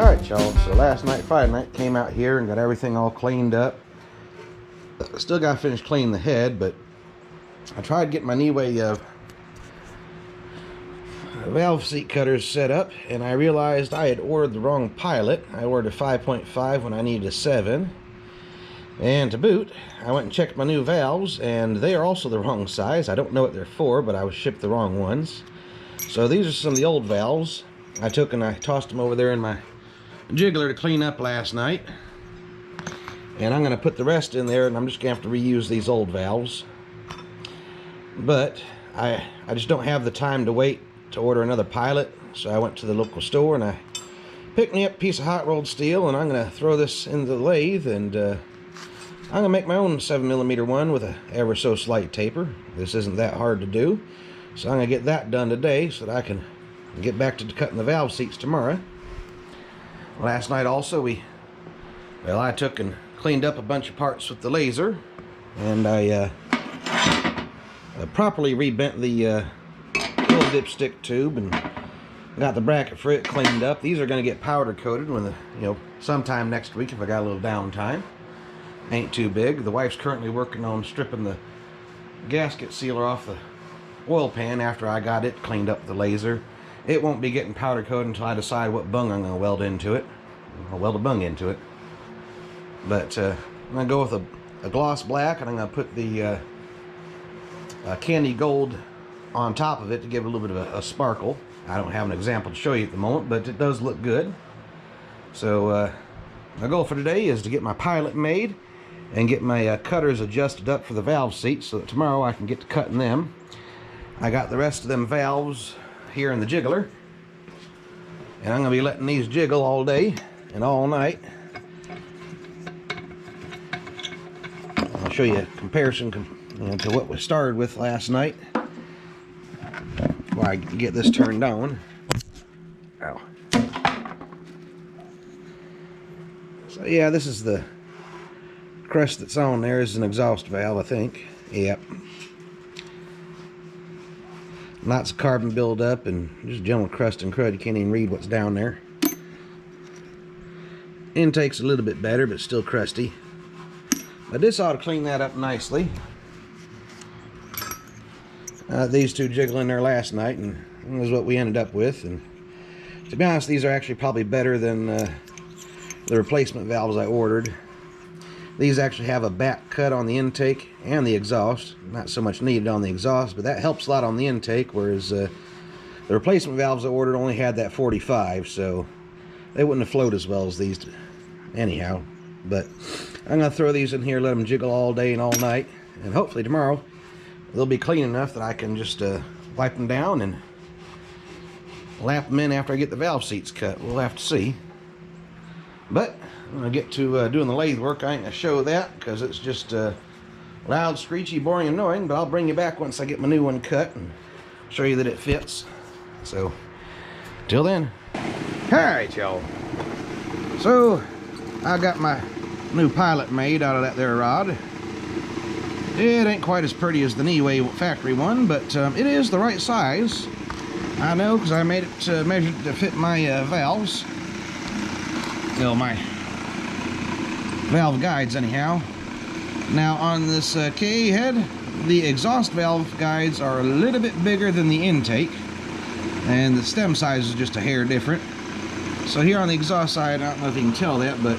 Alright y'all, so last night, Friday night, came out here and got everything all cleaned up. Still got to finish cleaning the head, but I tried getting my Neway valve seat cutters set up, and I realized I had ordered the wrong pilot. I ordered a 5.5 when I needed a 7. And to boot, I went and checked my new valves, and they are also the wrong size. I don't know what they're for, but I was shipped the wrong ones. So these are some of the old valves. I took and I tossed them over there in my jiggler to clean up last night, and I'm going to put the rest in there, and I'm just going to have to reuse these old valves. But I just don't have the time to wait to order another pilot, so I went to the local store and I picked me up a piece of hot rolled steel, and I'm going to throw this into the lathe, and I'm going to make my own 7mm one with a ever so slight taper. This isn't that hard to do, so I'm going to get that done today so that I can get back to cutting the valve seats tomorrow. Last night also I took and cleaned up a bunch of parts with the laser, and I properly rebent the little dipstick tube and got the bracket for it cleaned up. These are going to get powder coated when sometime next week if I got a little downtime. Ain't too big. The wife's currently working on stripping the gasket sealer off the oil pan after I got it cleaned up with the laser. It won't be getting powder coated until I decide what bung I'm going to weld into it. I'll weld a bung into it. But I'm going to go with a gloss black, and I'm going to put the candy gold on top of it to give it a little bit of a sparkle. I don't have an example to show you at the moment, but it does look good. So my goal for today is to get my pilot made and get my cutters adjusted up for the valve seats so that tomorrow I can get to cutting them. I got the rest of them valves here in the jiggler, and I'm going to be letting these jiggle all day and all night. I'll show you a comparison to what we started with last night before I get this turned on. Ow. So yeah, this is the crust that's on there. Is an exhaust valve, I think. Yep. Lots of carbon buildup and just general crust and crud. You can't even read what's down there. Intake's a little bit better, but still crusty. But this ought to clean that up nicely. These two jiggling there last night, and that was what we ended up with. And to be honest, these are actually probably better than the replacement valves I ordered. These actually have a back cut on the intake and the exhaust. Not so much needed on the exhaust, but that helps a lot on the intake, whereas the replacement valves I ordered only had that 45, so they wouldn't have flowed as well as these anyhow. But I'm going to throw these in here, let them jiggle all day and all night, and hopefully tomorrow they'll be clean enough that I can just wipe them down and lap them in after I get the valve seats cut. We'll have to see. But I'm going to get to doing the lathe work. I ain't going to show that because it's just loud, screechy, boring, annoying, but I'll bring you back once I get my new one cut and show you that it fits. So, till then. Alright, y'all. So, I got my new pilot made out of that there rod. It ain't quite as pretty as the Neway factory one, but it is the right size. I know, because I made it measured to fit my valves. My valve guides anyhow. Now on this K head, the exhaust valve guides are a little bit bigger than the intake, and the stem size is just a hair different. So here on the exhaust side, I don't know if you can tell that, but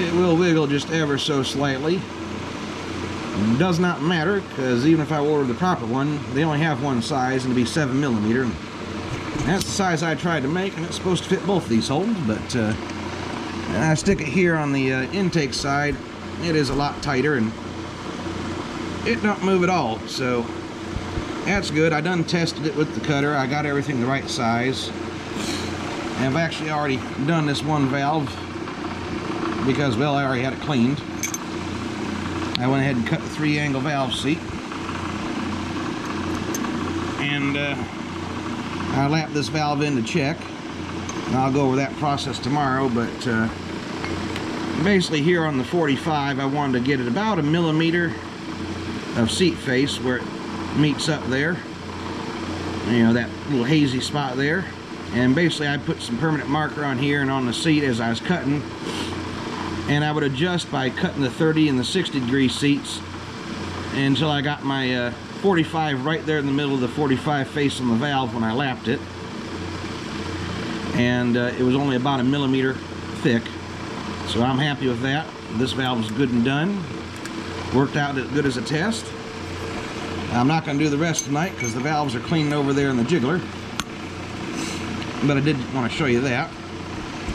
it will wiggle just ever so slightly. It does not matter, because even if I ordered the proper one, they only have one size, and it'll be 7mm. That's the size I tried to make, and it's supposed to fit both these holes, but I stick it here on the intake side. It is a lot tighter, and it don't move at all, so that's good. I done tested it with the cutter. I got everything the right size, and I've actually already done this one valve because, well, I already had it cleaned. I went ahead and cut the 3-angle valve seat, and I lapped this valve in to check, and I'll go over that process tomorrow. But basically here on the 45, I wanted to get it about 1mm of seat face where it meets up there, that little hazy spot there. And basically I put some permanent marker on here and on the seat as I was cutting, and I would adjust by cutting the 30 and the 60-degree seats until I got my 45 right there in the middle of the 45 face on the valve when I lapped it. And it was only about 1 millimeter thick, so I'm happy with that. This valve is good and done. Worked out as good as a test. I'm not going to do the rest tonight because the valves are cleaned over there in the jiggler, but I did want to show you that.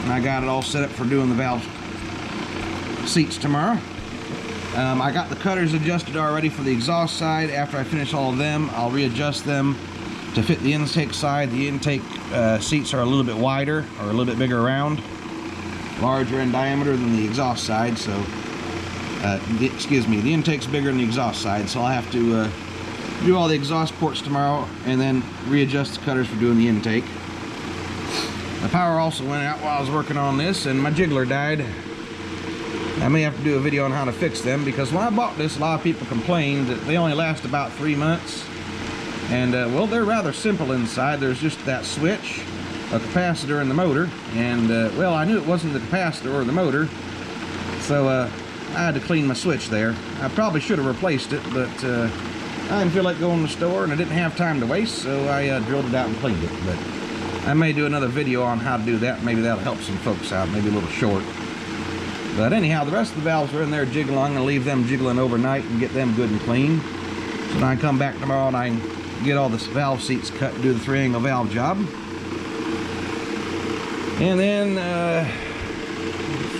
And I got it all set up for doing the valve seats tomorrow. I got the cutters adjusted already for the exhaust side. After I finish all of them, I'll readjust them to fit the intake side. The intake seats are a little bit wider, or a little bit bigger around, larger in diameter than the exhaust side, so excuse me, the intake's bigger than the exhaust side, so I'll have to do all the exhaust ports tomorrow and then readjust the cutters for doing the intake. The power also went out while I was working on this, and my jiggler died. I may have to do a video on how to fix them, because when I bought this, a lot of people complained that they only last about 3 months. And well, they're rather simple inside. There's just that switch, a capacitor, and the motor. And well, I knew it wasn't the capacitor or the motor, so I had to clean my switch there. I probably should have replaced it, but I didn't feel like going to the store and I didn't have time to waste, so I drilled it out and cleaned it. But I may do another video on how to do that. Maybe that'll help some folks out, maybe a little short. But anyhow, the rest of the valves are in there jiggling. I'm going to leave them jiggling overnight and get them good and clean. So when I come back tomorrow and I can get all the valve seats cut and do the 3-angle valve job. And then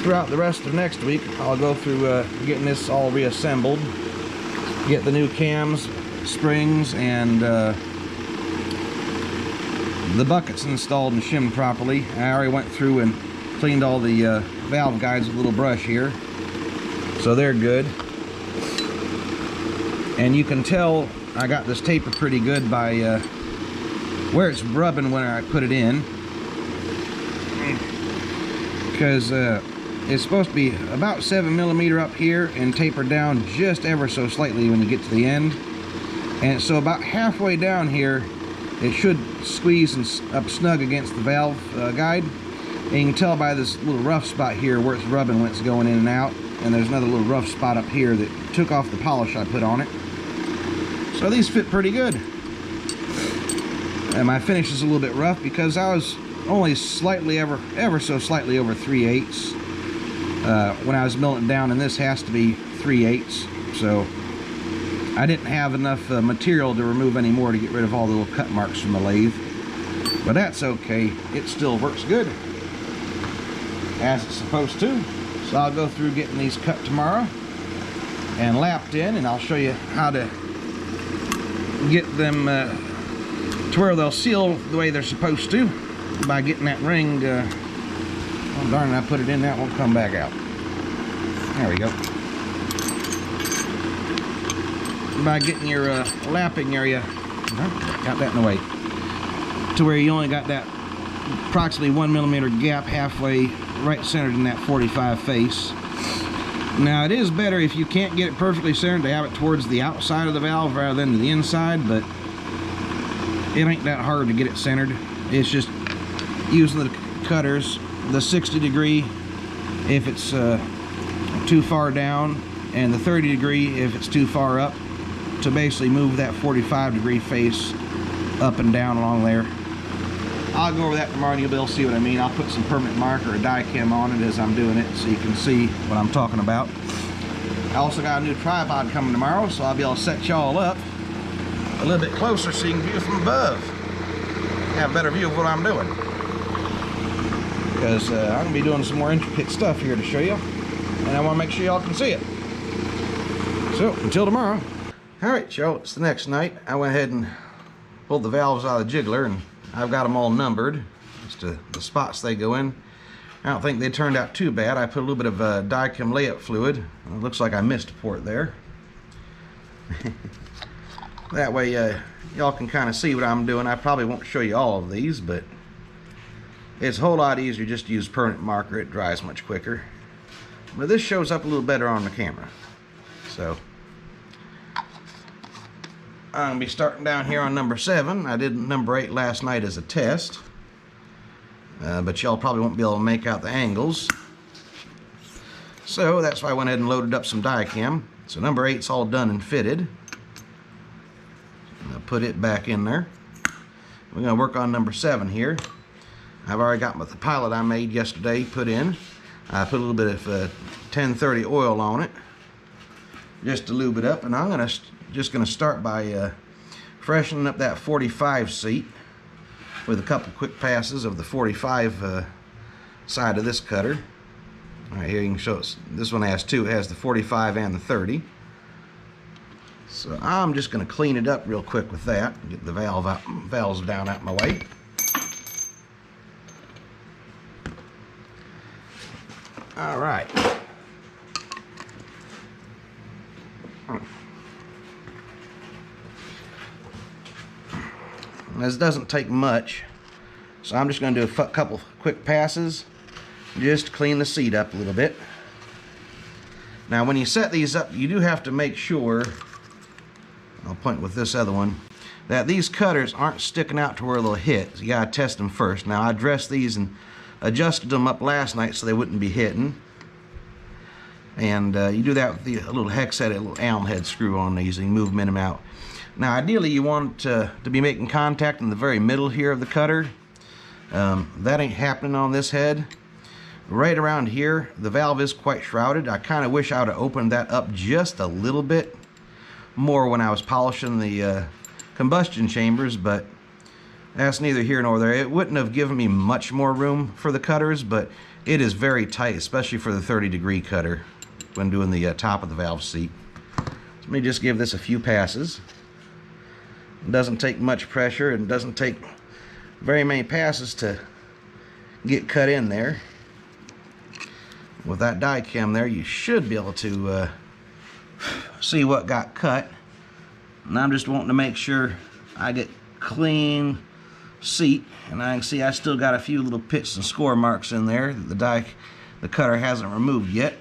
throughout the rest of next week, I'll go through getting this all reassembled. Get the new cams, springs, and the buckets installed and shimmed properly. I already went through and cleaned all the valve guides with a little brush here, so they're good. And you can tell I got this taper pretty good by where it's rubbing when I put it in, because it's supposed to be about 7 millimeter up here and taper down just ever so slightly when you get to the end. And so about halfway down here it should squeeze and up snug against the valve guide. And you can tell by this little rough spot here where it's rubbing when it's going in and out. And there's another little rough spot up here that took off the polish I put on it. So these fit pretty good. And my finish is a little bit rough because I was only slightly, ever so slightly over 3/8 when I was milling it down, and this has to be 3/8. So I didn't have enough material to remove any more to get rid of all the little cut marks from the lathe. But that's okay. It still works good, as it's supposed to. So I'll go through getting these cut tomorrow and lapped in, and I'll show you how to get them to where they'll seal the way they're supposed to by getting that ring. Oh darn it, I put it in, that won't come back out. There we go. By getting your lapping area, got that in the way, to where you only got that approximately 1 millimeter gap halfway right centered in that 45 face. Now it is better if you can't get it perfectly centered to have it towards the outside of the valve rather than to the inside, but it ain't that hard to get it centered. It's just using the cutters, the 60 degree if it's too far down, and the 30 degree if it's too far up, to basically move that 45 degree face up and down along there. I'll go over that tomorrow and you'll be able to see what I mean. I'll put some permanent marker or die chem on it as I'm doing it so you can see what I'm talking about. I also got a new tripod coming tomorrow, so I'll be able to set y'all up a little bit closer so you can view from above. Have a better view of what I'm doing. Because I'm going to be doing some more intricate stuff here to show you, and I want to make sure y'all can see it. So, until tomorrow. Alright, y'all, it's the next night. I went ahead and pulled the valves out of the jiggler, and I've got them all numbered as to the spots they go in. I don't think they turned out too bad. I put a little bit of Dicam layup fluid. It looks like I missed a port there. That way y'all can kind of see what I'm doing. I probably won't show you all of these, but it's a whole lot easier just to use permanent marker. It dries much quicker. But this shows up a little better on the camera. So I'm going to be starting down here on number 7. I did number 8 last night as a test. but y'all probably won't be able to make out the angles. So that's why I went ahead and loaded up some Dicam. So number 8's all done and fitted. I'll put it back in there. We're going to work on number 7 here. I've already got the pilot I made yesterday put in. I put a little bit of 1030 oil on it just to lube it up, and I'm just going to start by freshening up that 45 seat with a couple quick passes of the 45 side of this cutter. All right, here you can show us. This one has two. It has the 45 and the 30. So I'm just going to clean it up real quick with that. Get the valves down out my way. All right. This doesn't take much, so I'm just going to do a couple quick passes just to clean the seat up a little bit. Now when you set these up, you do have to make sure, I'll point with this other one, that these cutters aren't sticking out to where they'll hit. So you gotta test them first. Now I dressed these and adjusted them up last night so they wouldn't be hitting. And you do that with the little hex head, a little Allen head screw on these, and you move them in and out. Now ideally you want to be making contact in the very middle here of the cutter. That ain't happening on this head. Right around here, the valve is quite shrouded. I kind of wish I would have opened that up just a little bit more when I was polishing the combustion chambers, but that's neither here nor there. It wouldn't have given me much more room for the cutters, but it is very tight, especially for the 30-degree cutter when doing the top of the valve seat. So let me just give this a few passes. It doesn't take much pressure, and it doesn't take very many passes to get cut in there. With that Dicam there, you should be able to see what got cut. And I'm just wanting to make sure I get clean seat, and I can see I still got a few little pits and score marks in there that the cutter hasn't removed yet.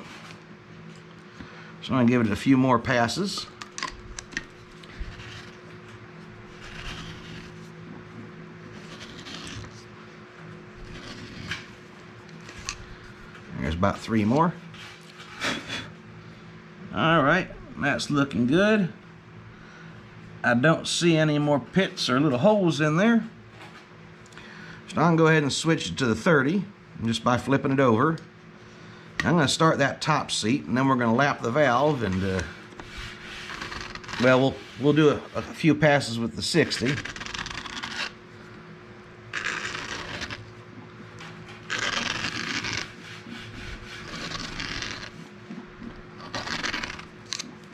So I'm going to give it a few more passes. There's about 3 more. Alright, that's looking good. I don't see any more pits or little holes in there. So I'm going to go ahead and switch it to the 30 just by flipping it over. I'm going to start that top seat, and then we're going to lap the valve, and well, we'll do a few passes with the 60.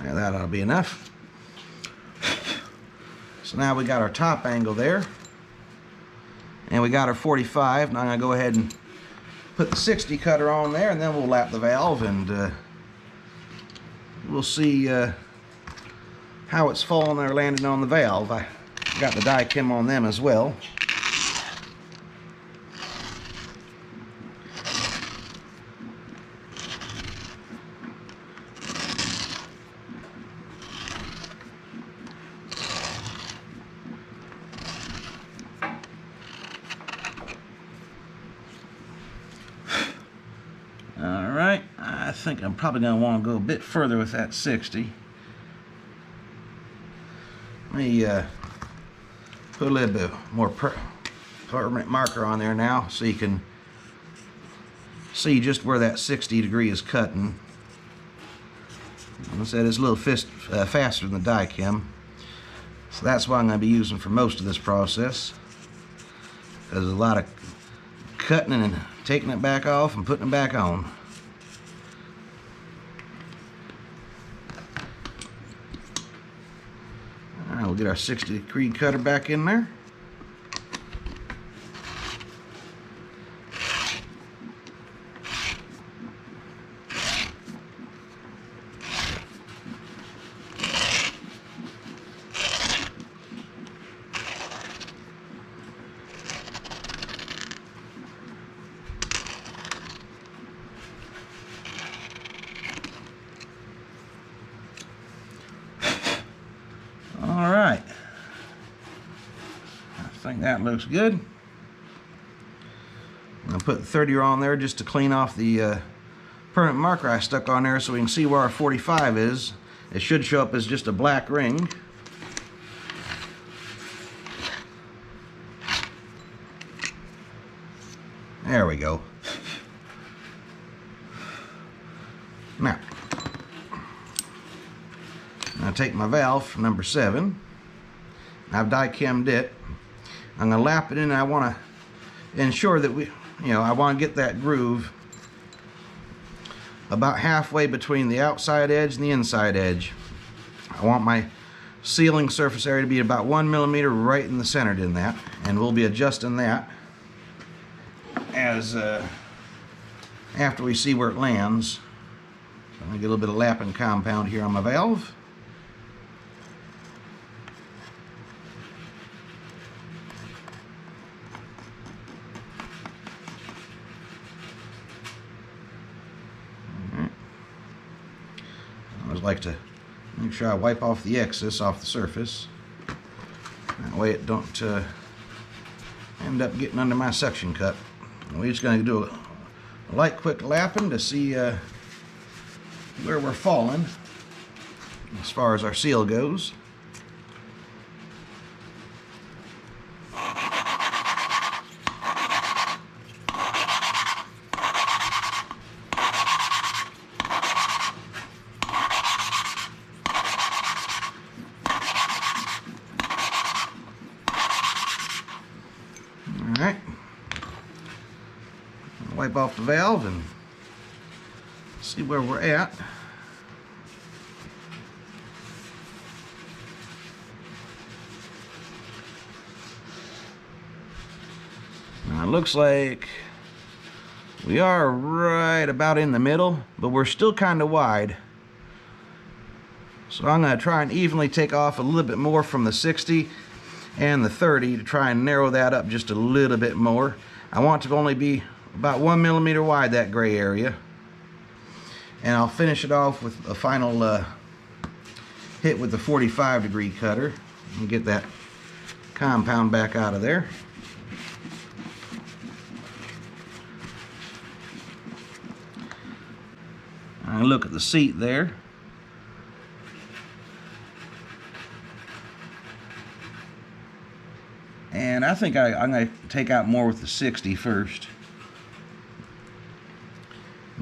That ought to be enough. So now we got our top angle there, and we got our 45. Now I'm going to go ahead and put the 60 cutter on there, and then we'll lap the valve, and we'll see how it's falling there, landing on the valve. I got the Dicam on them as well. Alright, I think I'm probably going to want to go a bit further with that 60. Let me put a little bit more permanent marker on there now so you can see just where that 60 degree is cutting. As I said, it's a little faster than the Dicam. So that's what I'm going to be using for most of this process. There's a lot of cutting and taking it back off and putting it back on. Alright, we'll get our 60-degree cutter back in there. Alright, I think that looks good. I'll put the 30 on there just to clean off the permanent marker I stuck on there so we can see where our 45 is. It should show up as just a black ring. There we go. Now, I'll take my valve from number 7. I've die-chemmed it. I'm going to lap it in, and I want to ensure that I want to get that groove about halfway between the outside edge and the inside edge. I want my sealing surface area to be about 1 millimeter right in the center in that, and we'll be adjusting that as after we see where it lands. So I'm going to get a little bit of lapping compound here on my valve. I always like to make sure I wipe off the excess off the surface. That way it don't end up getting under my suction cup. And we're just going to do a light quick lapping to see where we're falling as far as our seal goes. Alright, wipe off the valve and see where we're at. Now it looks like we are right about in the middle, but we're still kind of wide. So I'm going to try and evenly take off a little bit more from the 60 and the 30 to try and narrow that up just a little bit more. I want it to only be about 1 millimeter wide, that gray area. And I'll finish it off with a final hit with the 45-degree cutter and get that compound back out of there. I look at the seat there. And I think I'm going to take out more with the 60 first.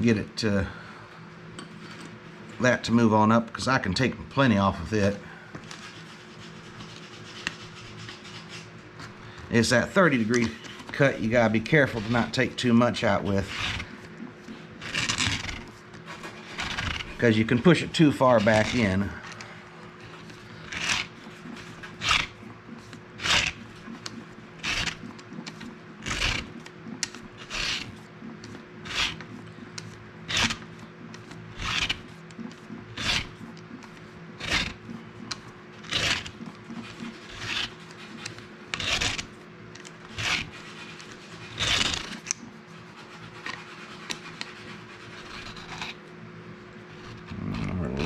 Get it that to move on up, because I can take plenty off of it. It's that 30-degree cut you got to be careful to not take too much out with, because you can push it too far back in.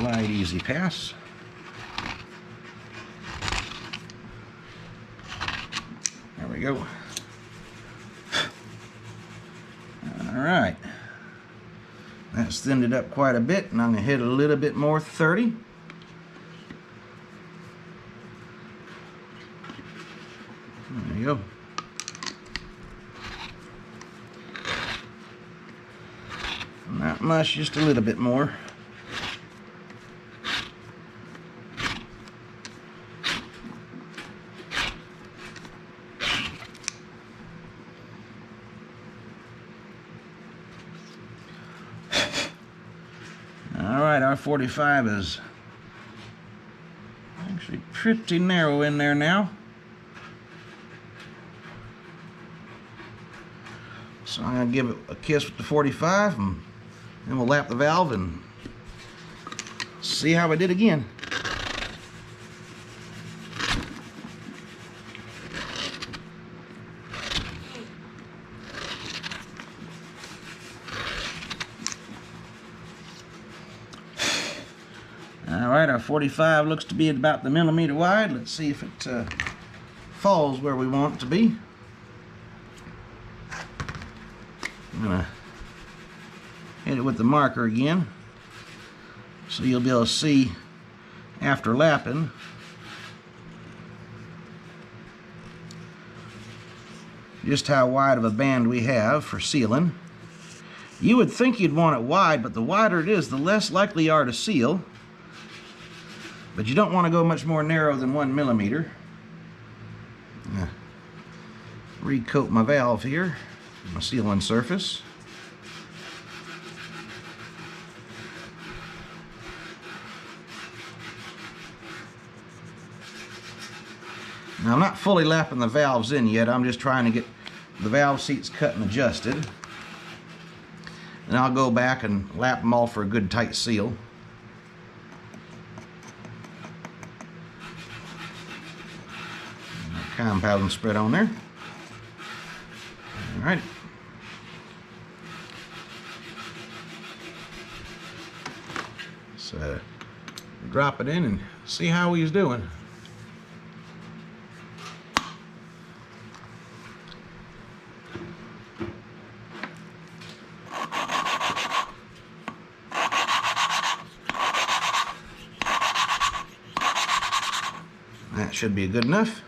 Light, easy pass. There we go. All right. That's thinned it up quite a bit, and I'm going to hit a little bit more 30. There you go. Not much, just a little bit more. Alright, our 45 is actually pretty narrow in there now. So I'm going to give it a kiss with the 45, and then we'll lap the valve and see how it did again. Alright, our 45 looks to be about the millimeter wide. Let's see if it falls where we want it to be. I'm gonna hit it with the marker again, so you'll be able to see after lapping just how wide of a band we have for sealing. You would think you'd want it wide, but the wider it is, the less likely you are to seal. But you don't want to go much more narrow than 1 millimeter. Recoat my valve here, my sealing surface. Now I'm not fully lapping the valves in yet. I'm just trying to get the valve seats cut and adjusted. And I'll go back and lap them all for a good tight seal. Compound spread on there. All right. So drop it in and see how he's doing. That should be good enough.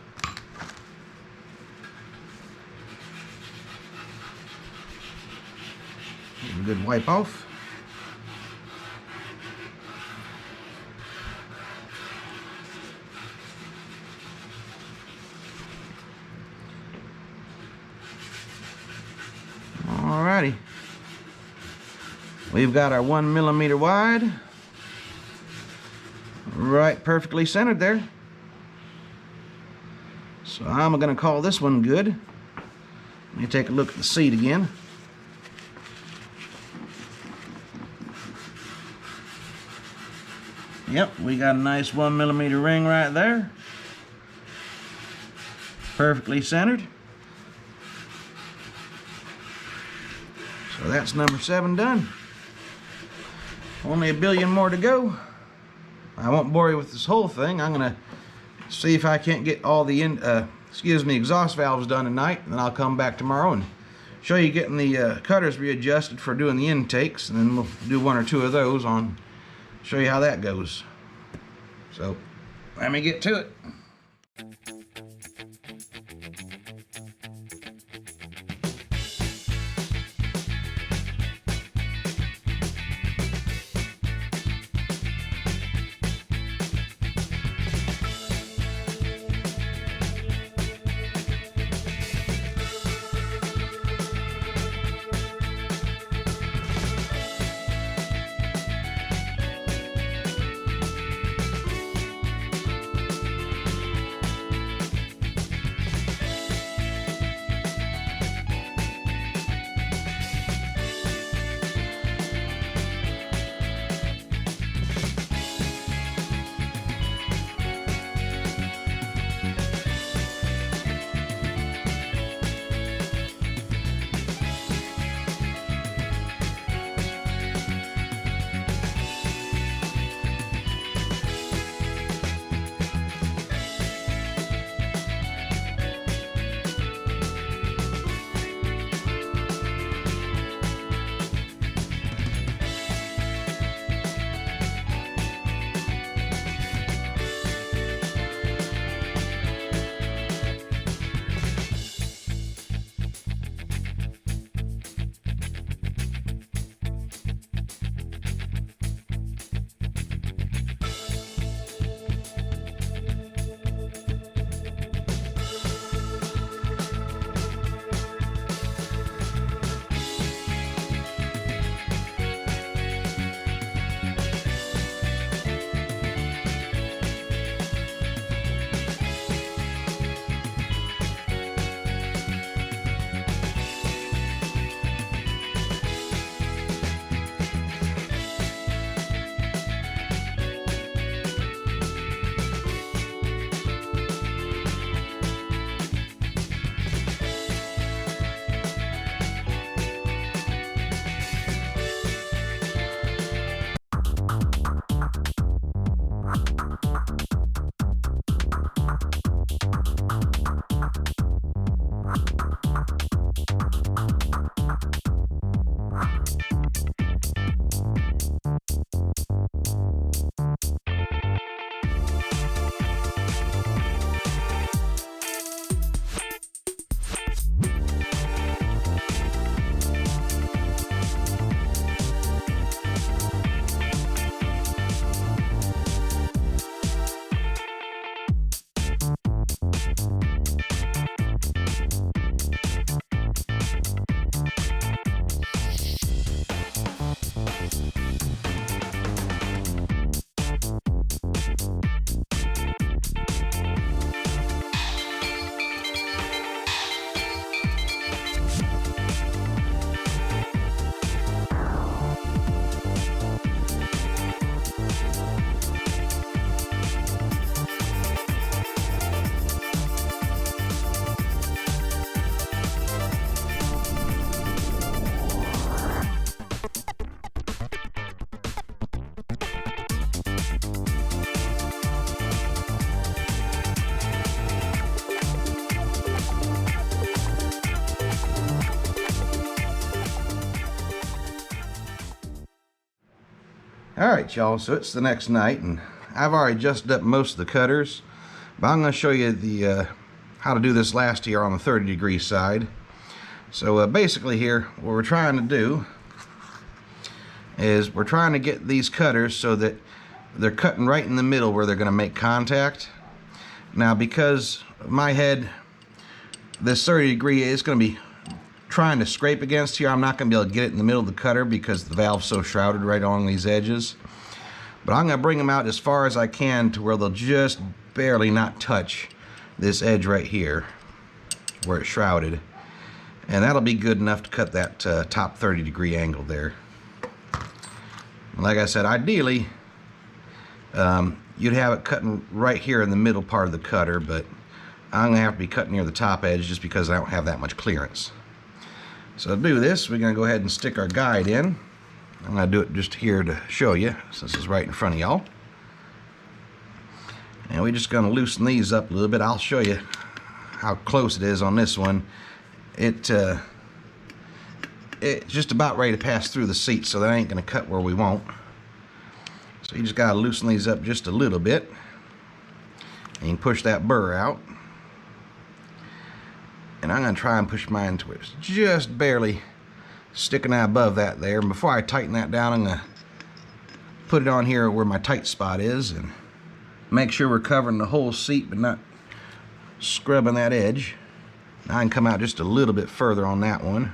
A good wipe off. Alrighty. We've got our 1 millimeter wide. Right, perfectly centered there. So I'm going to call this one good. Let me take a look at the seat again. Yep, we got a nice 1 millimeter ring right there. Perfectly centered. So that's number 7 done. Only a billion more to go. I won't bore you with this whole thing. I'm going to see if I can't get all the exhaust valves done tonight, and then I'll come back tomorrow and show you getting the cutters readjusted for doing the intakes, and then we'll do 1 or 2 of those on, show you how that goes. So let me get to it. Alright y'all, so it's the next night and I've already adjusted up most of the cutters, but I'm going to show you the how to do this last here on the 30-degree side. So basically here, what we're trying to do is we're trying to get these cutters so that they're cutting right in the middle where they're going to make contact. Now because my head, this 30-degree is going to be trying to scrape against here, I'm not going to be able to get it in the middle of the cutter because the valve's so shrouded right along these edges. But I'm going to bring them out as far as I can to where they'll just barely not touch this edge right here where it's shrouded. And that'll be good enough to cut that top 30-degree angle there. Like I said, ideally, you'd have it cutting right here in the middle part of the cutter, but I'm going to have to be cutting near the top edge just because I don't have that much clearance. So to do this, we're going to go ahead and stick our guide in. I'm going to do it just here to show you, since it's right in front of y'all. And we're just going to loosen these up a little bit. I'll show you how close it is on this one. It's just about ready to pass through the seat, so that ain't going to cut where we want. So you just got to loosen these up just a little bit. And you can push that burr out. And I'm going to try and push mine to it. It's just barely sticking out above that there. And before I tighten that down, I'm going to put it on here where my tight spot is and make sure we're covering the whole seat but not scrubbing that edge. Now I can come out just a little bit further on that one.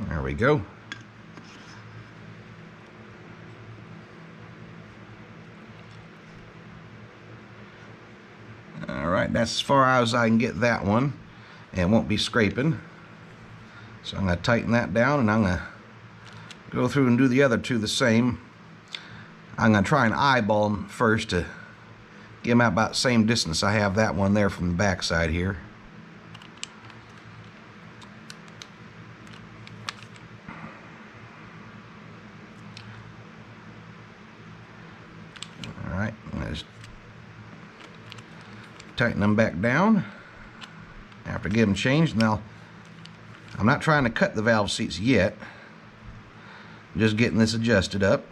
There we go. Alright, that's as far as I can get that one, and it won't be scraping. So I'm going to tighten that down, and I'm going to go through and do the other two the same. I'm going to try and eyeball them first to get them out about the same distance I have that one there from the back side here. Alright, I'm going to tighten them back down after getting them changed. Now I'm not trying to cut the valve seats yet, I'm just getting this adjusted up.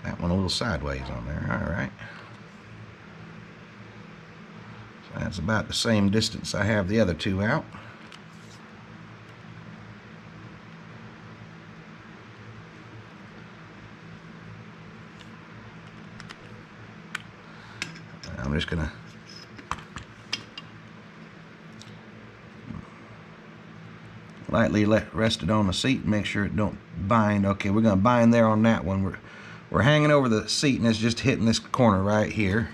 That one a little sideways on there. Alright, so that's about the same distance I have the other two out. I'm just going to lightly rest it on the seat and make sure it don't bind. Okay, we're going to bind there on that one. We're hanging over the seat and it's just hitting this corner right here.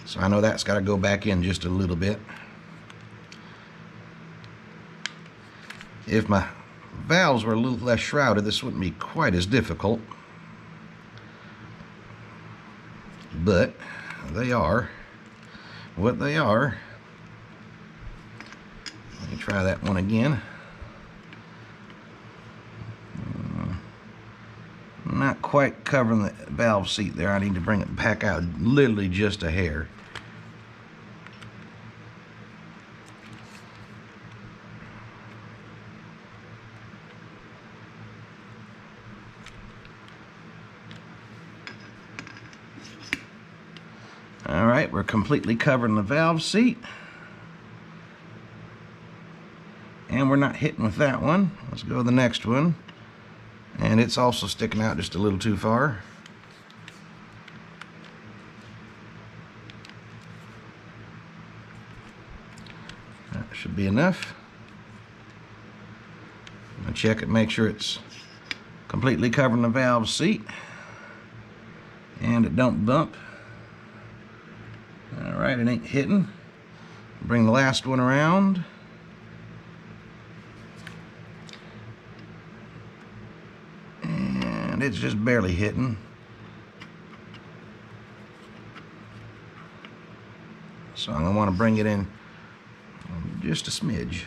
So I know that's got to go back in just a little bit. If my valves were a little less shrouded, this wouldn't be quite as difficult. But they are what they are. Let me try that one again. Not quite covering the valve seat there. I need to bring it back out literally just a hair. Alright, we're completely covering the valve seat. And we're not hitting with that one. Let's go to the next one. And it's also sticking out just a little too far. That should be enough. I'm going to check it, make sure it's completely covering the valve seat. And it don't bump. Alright, it ain't hitting. Bring the last one around. And it's just barely hitting. So I'm going to want to bring it in just a smidge.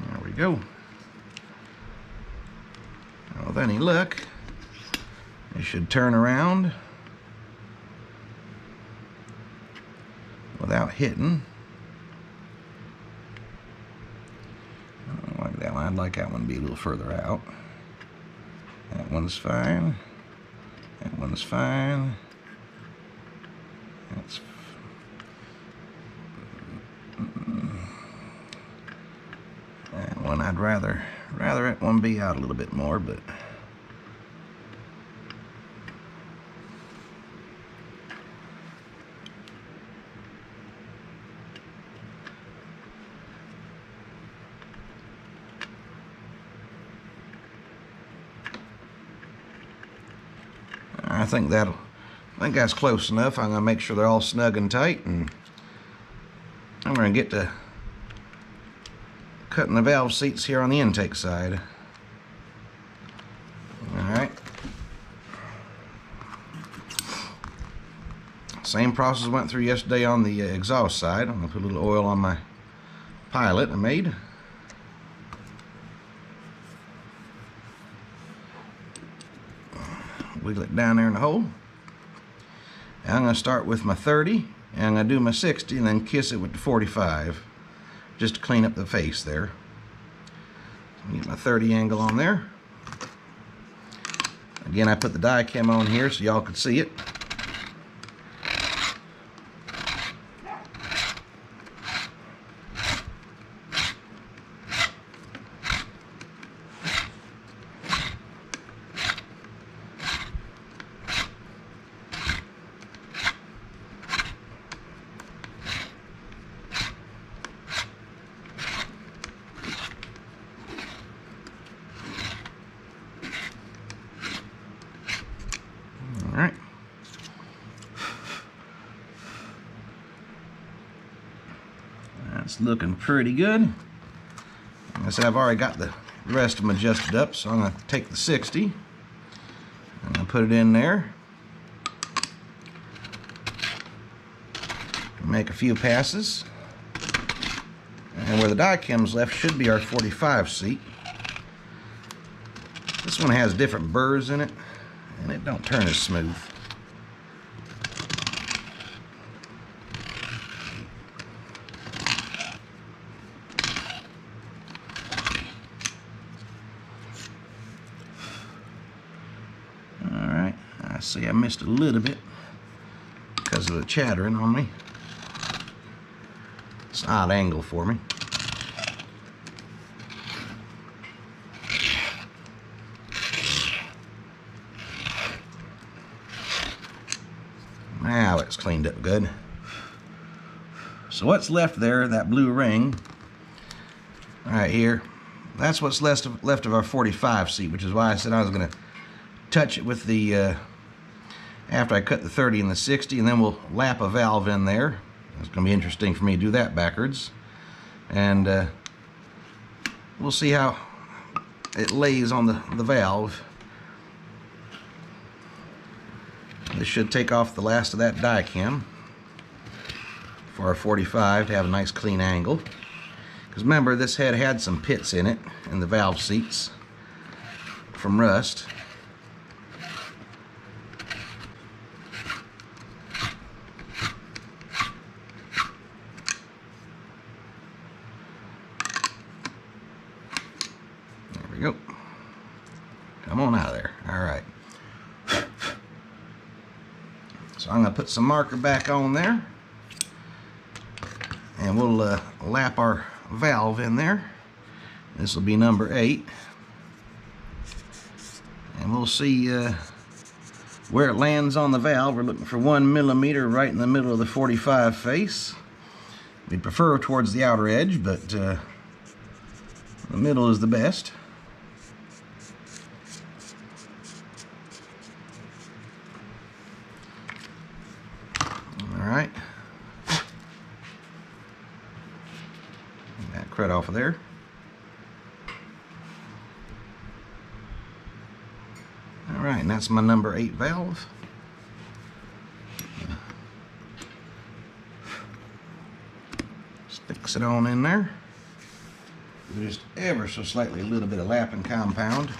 There we go. any luck, it should turn around without hitting. I don't like that one. I'd like that one to be a little further out. That one's fine. That one's fine. That's that one. I'd rather that one be out a little bit more, but I think that's close enough. I'm going to make sure they're all snug and tight, and I'm going to get to cutting the valve seats here on the intake side. Alright. Same process went through yesterday on the exhaust side. I'm going to put a little oil on my pilot I made. Wiggle it down there in the hole. And I'm going to start with my 30, and I'm going to do my 60, and then kiss it with the 45, just to clean up the face there. Get my 30 angle on there. Again, I put the die cam on here so y'all could see it. Alright. That's looking pretty good. Like I said, I've already got the rest of them adjusted up, so I'm going to take the 60 and I'll put it in there. Make a few passes. And where the die cam's left should be our 45 seat. This one has different burrs in it, and it don't turn as smooth. Alright, I see I missed a little bit because of the chattering on me. It's an odd angle for me. Now it's cleaned up good. So what's left there, that blue ring, right here, that's what's left of our 45 seat, which is why I said I was going to touch it with the, after I cut the 30 and the 60, and then we'll lap a valve in there. It's going to be interesting for me to do that backwards. And we'll see how it lays on the valve. This should take off the last of that die cam for our 45 to have a nice clean angle. Because remember, this head had some pits in it, in the valve seats, from rust. There we go. Come on out of there. All right. So I'm going to put some marker back on there, and we'll lap our valve in there. This will be number 8, and we'll see where it lands on the valve. We're looking for 1 millimeter right in the middle of the 45 face. We'd prefer towards the outer edge, but the middle is the best. Alright, that crud off of there. Alright, and that's my number 8 valve. Sticks it on in there. Just ever so slightly a little bit of lapping compound.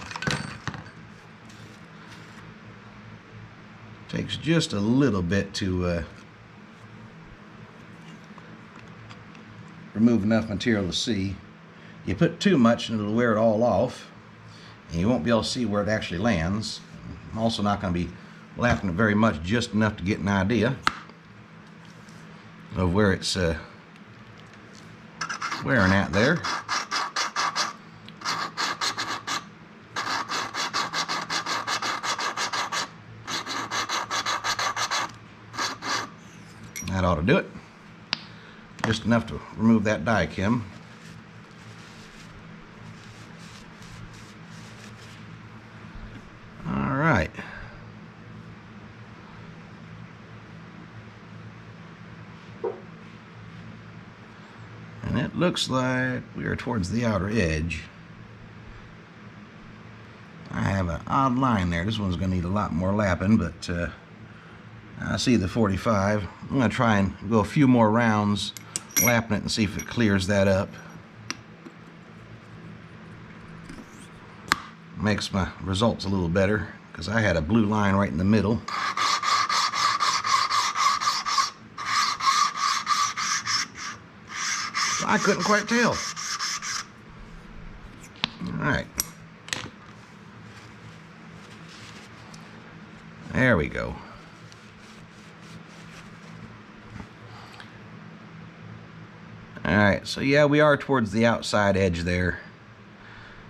Takes just a little bit to remove enough material to see. You put too much and it'll wear it all off, and you won't be able to see where it actually lands. I'm also not going to be lapping it very much, just enough to get an idea of where it's wearing at there. That ought to do it. Just enough to remove that die chem. All right. And it looks like we are towards the outer edge. I have an odd line there. This one's going to need a lot more lapping, but I see the 45. I'm going to try and go a few more rounds lapping it and see if it clears that up. Makes my results a little better, because I had a blue line right in the middle. So I couldn't quite tell. Alright. There we go. Alright, so yeah, we are towards the outside edge there.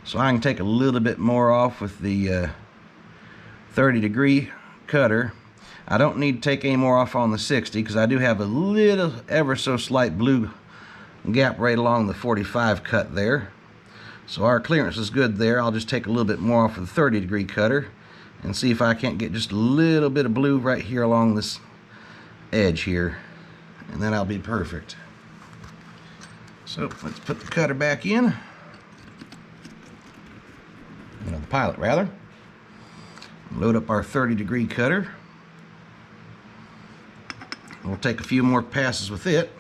So I can take a little bit more off with the 30-degree cutter. I don't need to take any more off on the 60, because I do have a little, ever so slight blue gap right along the 45 cut there. So our clearance is good there. I'll just take a little bit more off of the 30-degree cutter and see if I can't get just a little bit of blue right here along this edge here. And then I'll be perfect. So let's put the cutter back in. The pilot rather. Load up our 30-degree cutter. We'll take a few more passes with it,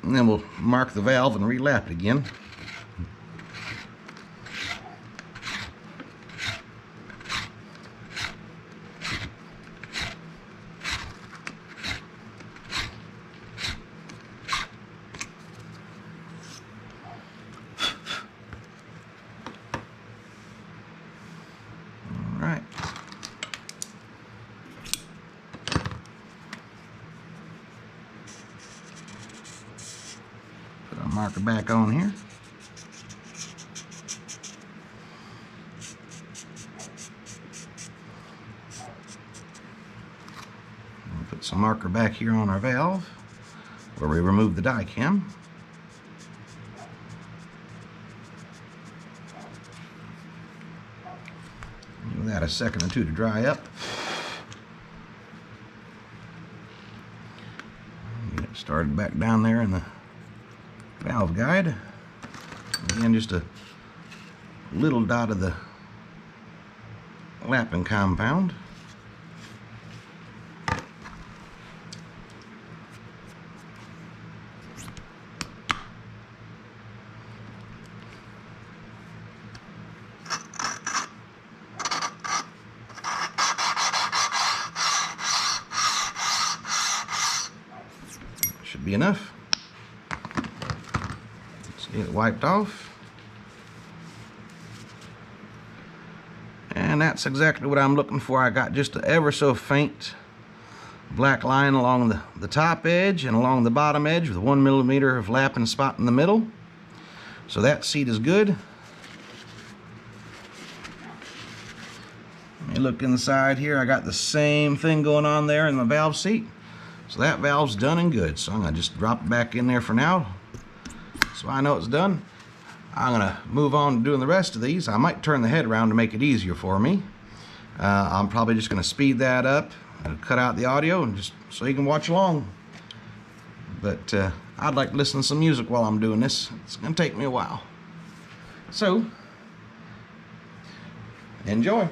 and then we'll mark the valve and relap it again. Marker back on here. We'll put some marker back here on our valve where we remove the die cam. Give that a second or two to dry up. Get it started back down there in the valve guide. Again, just a little dot of the lapping compound. Should be enough. Get it wiped off, and that's exactly what I'm looking for. I got just an ever so faint black line along the top edge and along the bottom edge with 1 millimeter of lapping spot in the middle. So that seat is good. Let me look inside here. I got the same thing going on there in the valve seat. So that valve's done and good. So I'm going to just drop it back in there for now. So I know it's done. I'm going to move on to doing the rest of these. I might turn the head around to make it easier for me. I'm probably just going to speed that up and cut out the audio and just so you can watch along. But I'd like to listen to some music while I'm doing this. It's going to take me a while. So, enjoy.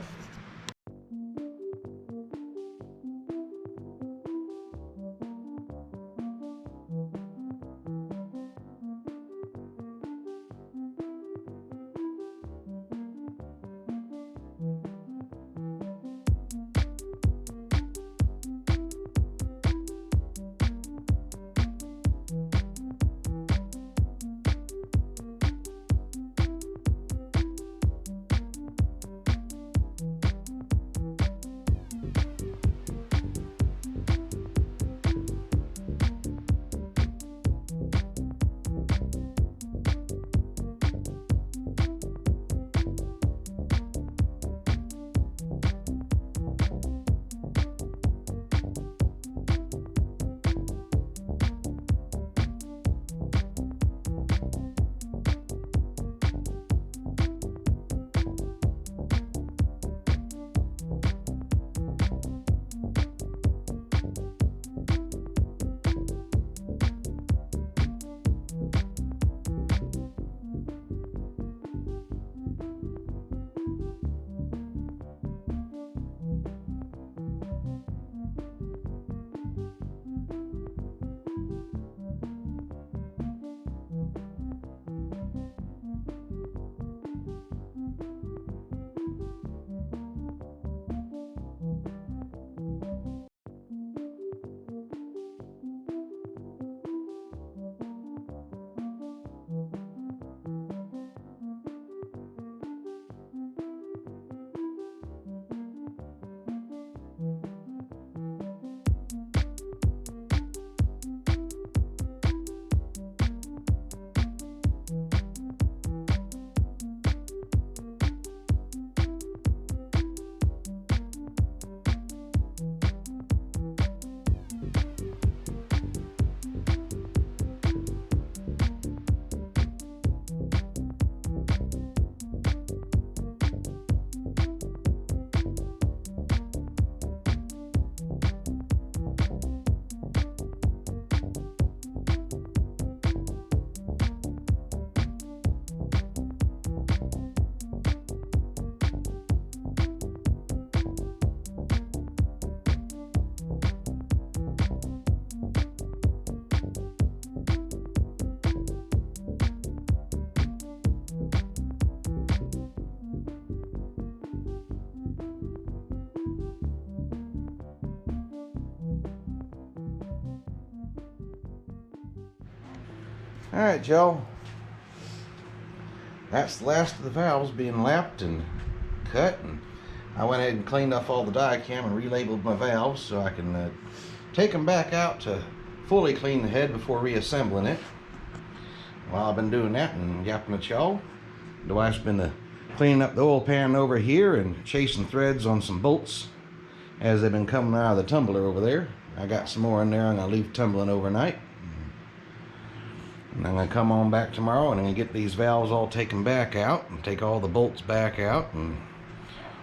Alright, y'all. That's the last of the valves being lapped and cut, and I went ahead and cleaned off all the die cam and relabeled my valves so I can take them back out to fully clean the head before reassembling it. While I've been doing that and yapping at y'all, the wife's been cleaning up the oil pan over here and chasing threads on some bolts as they've been coming out of the tumbler over there. I got some more in there I'm going to leave tumbling overnight. And I'm going to come on back tomorrow and I'm going to get these valves all taken back out and take all the bolts back out and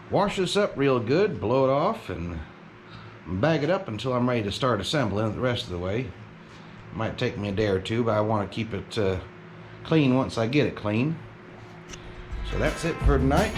wash this up real good, blow it off, and bag it up until I'm ready to start assembling it the rest of the way. It might take me a day or two, but I want to keep it clean once I get it clean. So that's it for tonight.